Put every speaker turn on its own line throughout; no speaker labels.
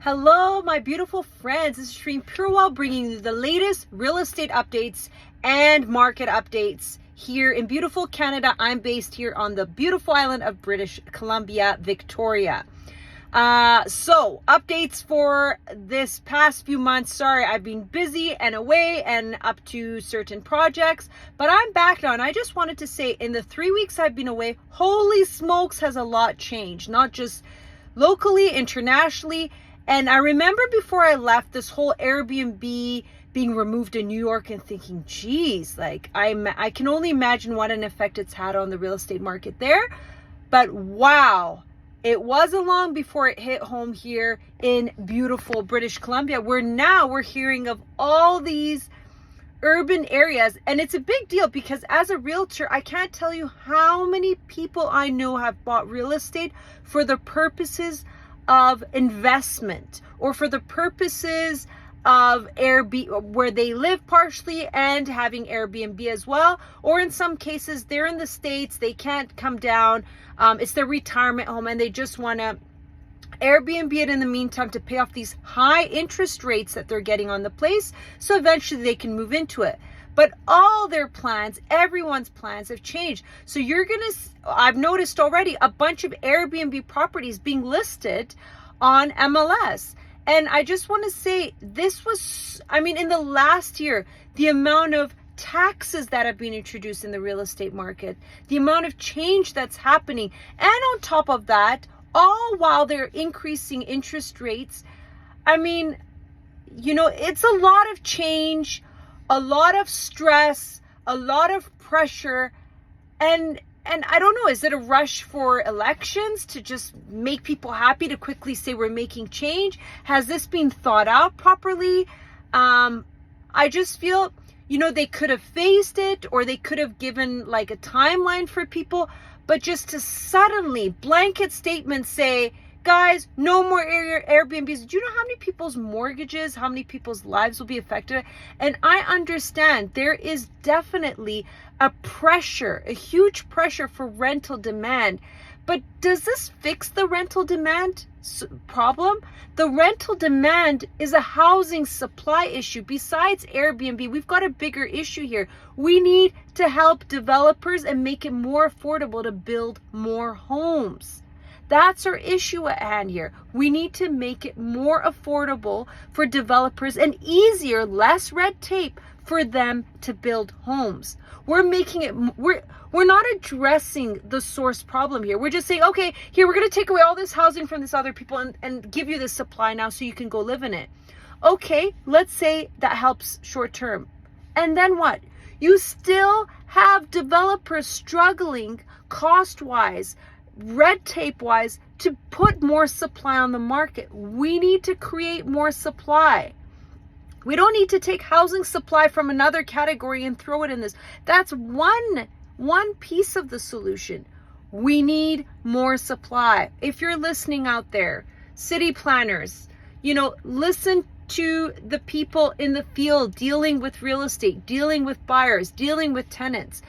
Hello, my beautiful friends. This is Shreen Purewal bringing you the latest real estate updates and market updates here in beautiful Canada. I'm based here on the beautiful island of British Columbia, Victoria. So updates for this past few months. Sorry, I've been busy and away and up to certain projects, but I'm back now. And I just wanted to say, in the 3 weeks I've been away, holy smokes, has a lot changed, not just locally, internationally. And I remember before I left, this whole Airbnb being removed in New York and thinking, geez, like I can only imagine what an effect it's had on the real estate market there. But wow, it wasn't long before it hit home here in beautiful British Columbia, where now we're hearing of all these urban areas. And it's a big deal because as a realtor, I can't tell you how many people I know have bought real estate for the purposes of investment or for the purposes of Airbnb, where they live partially and having Airbnb as well. Or in some cases, they're in the States, they can't come down. It's their retirement home and they just want to Airbnb it in the meantime to pay off these high interest rates that they're getting on the place. So eventually they can move into it. But all their plans, everyone's plans have changed. So I've noticed already a bunch of Airbnb properties being listed on MLS. And I just want to say, in the last year, the amount of taxes that have been introduced in the real estate market, the amount of change that's happening. And on top of that, all while they're increasing interest rates. It's a lot of change, a lot of stress, a lot of pressure. And I don't know, is it a rush for elections to just make people happy to quickly say we're making change? Has this been thought out properly? I just feel, they could have phased it, or they could have given like a timeline for people, but just to suddenly blanket statements say, guys, no more Airbnbs. Do you know how many people's mortgages, how many people's lives will be affected? And I understand there is definitely a huge pressure for rental demand. But does this fix the rental demand problem? The rental demand is a housing supply issue. Besides Airbnb, we've got a bigger issue here. We need to help developers and make it more affordable to build more homes. That's our issue at hand here. We need to make it more affordable for developers and easier, less red tape for them to build homes. We're not addressing the source problem here. We're just saying, okay, here, we're going to take away all this housing from this other people and give you this supply now so you can go live in it. Okay, let's say that helps short term. And then what? You still have developers struggling cost-wise, red tape wise, to put more supply on the market. We need to create more supply. We don't need to take housing supply from another category and throw it in this. That's one piece of the solution. We need more supply. If you're listening out there, city planners, listen to the people in the field dealing with real estate, dealing with buyers, dealing with tenants.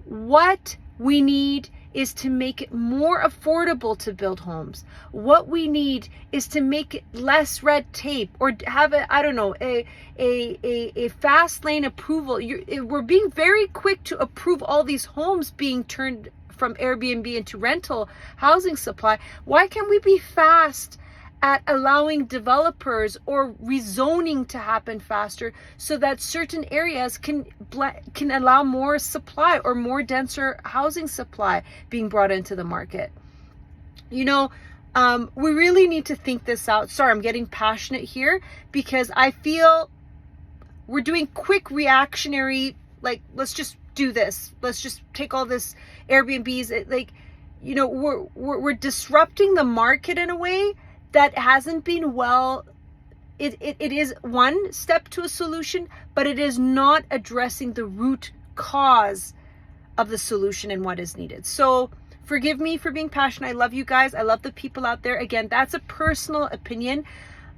What we need is to make it more affordable to build homes. What we need is to make it less red tape, or have a fast lane approval. We're being very quick to approve all these homes being turned from Airbnb into rental housing supply. Why can't we be fast at allowing developers or rezoning to happen faster so that certain areas can allow more supply or more denser housing supply being brought into the market? We really need to think this out. Sorry, I'm getting passionate here because I feel we're doing quick reactionary, like, let's just do this. Let's just take all this Airbnbs. We're disrupting the market in a way that hasn't been well. It is one step to a solution, but it is not addressing the root cause of the solution and what is needed. So forgive me for being passionate. I love you guys. I love the people out there. Again, that's a personal opinion.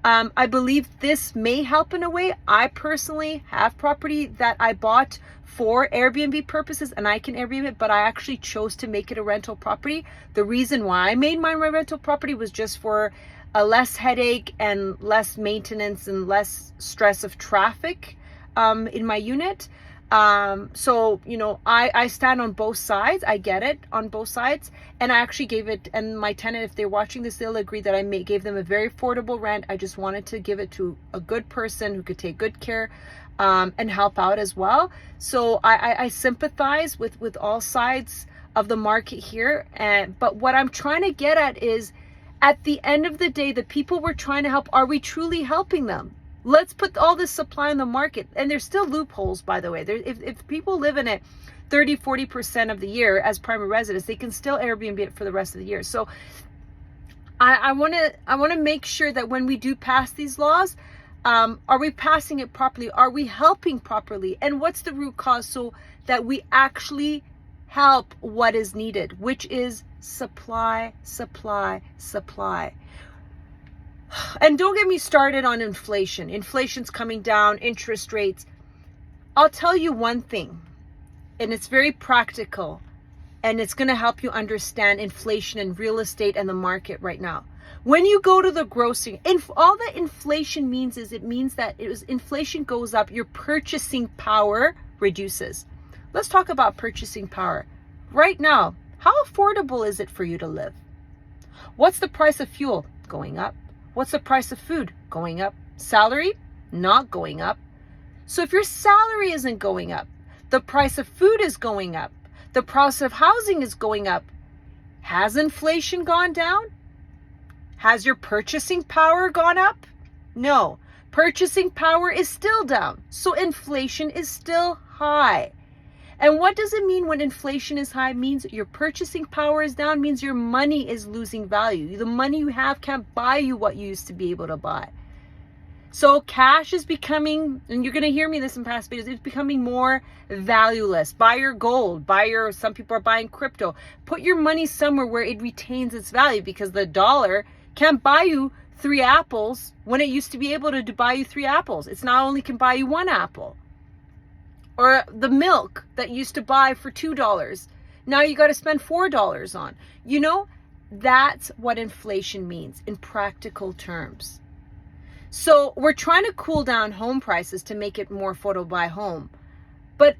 I believe this may help in a way. I personally have property that I bought for Airbnb purposes and I can Airbnb it, but I actually chose to make it a rental property. The reason why I made mine my rental property was just for a less headache and less maintenance and less stress of traffic in my unit. So, you know, I stand on both sides. I get it on both sides. And I actually gave it, and my tenant, if they're watching this, they'll agree that gave them a very affordable rent. I just wanted to give it to a good person who could take good care and help out as well. So I sympathize with all sides of the market here. But what I'm trying to get at is, at the end of the day, the people we're trying to help, are we truly helping them? Let's put all this supply in the market. And there's still loopholes, by the way. If people live in it 30-40% of the year as primary residents, they can still Airbnb it for the rest of the year. So I want to make sure that when we do pass these laws, are we passing it properly? Are we helping properly? And what's the root cause, so that we actually help what is needed, which is supply, supply, supply. And don't get me started on inflation. Inflation's coming down, interest rates. I'll tell you one thing, and it's very practical, and it's going to help you understand inflation and real estate and the market right now. When you go to the grocery, all that inflation means is, it means that inflation goes up, your purchasing power reduces. Let's talk about purchasing power. Right now, how affordable is it for you to live? What's the price of fuel? Going up. What's the price of food? Going up. Salary? Not going up. So if your salary isn't going up, the price of food is going up, the price of housing is going up, has inflation gone down? Has your purchasing power gone up? No. Purchasing power is still down. So inflation is still high. And what does it mean when inflation is high? It means your purchasing power is down, means your money is losing value. The money you have can't buy you what you used to be able to buy. So cash is becoming, and you're going to hear me this in past videos, it's becoming more valueless. Buy your gold, some people are buying crypto. Put your money somewhere where it retains its value, because the dollar can't buy you 3 apples when it used to be able to buy you 3 apples. It's now only can buy you 1 apple. Or the milk that used to buy for $2, now you got to spend $4 on. You know, that's what inflation means in practical terms. So we're trying to cool down home prices to make it more affordable to buy home. But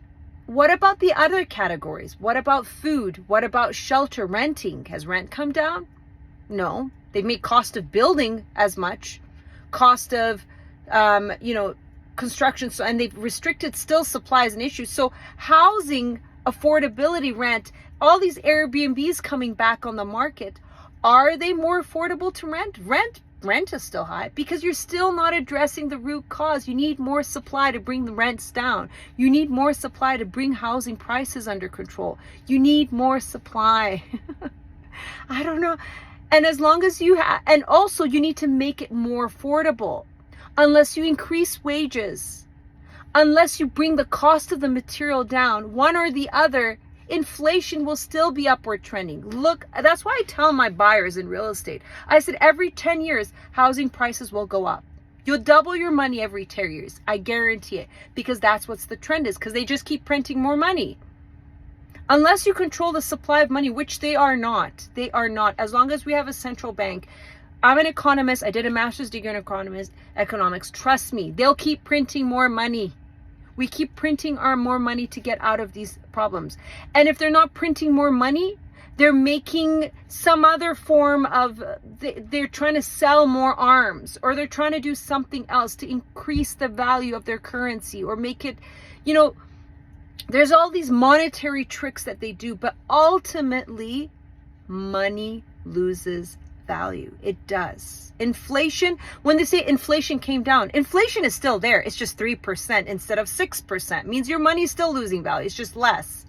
what about the other categories? What about food? What about shelter, renting? Has rent come down? No. They've made cost of building as much, cost of, construction, so, and they've restricted still supply as an issue. So housing, affordability, rent, all these Airbnbs coming back on the market, are they more affordable to rent? Rent is still high, because you're still not addressing the root cause. You need more supply to bring the rents down. You need more supply to bring housing prices under control. You need more supply. I don't know. And as long as you have, and also you need to make it more affordable. Unless you increase wages, unless you bring the cost of the material down, one or the other, inflation will still be upward trending. Look, that's why I tell my buyers in real estate, I said every 10 years, housing prices will go up. You'll double your money every 10 years. I guarantee it, because that's what's the trend is, because they just keep printing more money. Unless you control the supply of money, which they are not. They are not. As long as we have a central bank. I'm an economist. I did a master's degree in economics. Trust me, they'll keep printing more money. We keep printing more money to get out of these problems. And if they're not printing more money, they're making some other form of, they're trying to sell more arms, or they're trying to do something else to increase the value of their currency, or make it, there's all these monetary tricks that they do, but ultimately money loses value. It does. Inflation, when they say inflation came down, inflation is still there. It's just 3% instead of 6%. Means your money is still losing value. It's just less.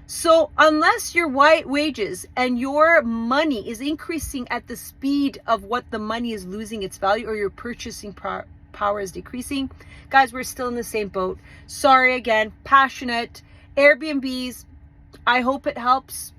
So unless your wages and your money is increasing at the speed of what the money is losing its value, or your purchasing power is decreasing, guys, we're still in the same boat. Sorry again, passionate. Airbnbs, I hope it helps.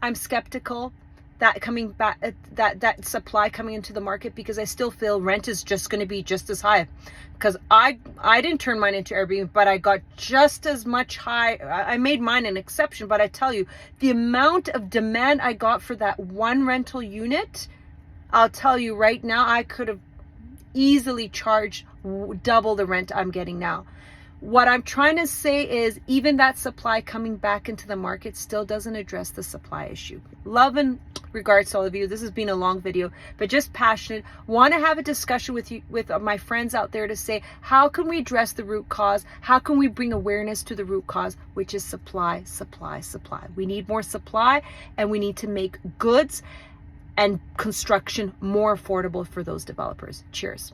I'm skeptical that coming back, that supply coming into the market, because I still feel rent is just going to be just as high. Because I didn't turn mine into Airbnb, but I got just as much high. I made mine an exception, but I tell you, the amount of demand I got for that one rental unit, I'll tell you right now, I could have easily charged double the rent I'm getting now. What I'm trying to say is even that supply coming back into the market still doesn't address the supply issue. Love and regards to all of you. This has been a long video, but just passionate. Want to have a discussion with you, with my friends out there, to say, how can we address the root cause? How can we bring awareness to the root cause, which is supply, supply, supply. We need more supply, and we need to make goods and construction more affordable for those developers. Cheers.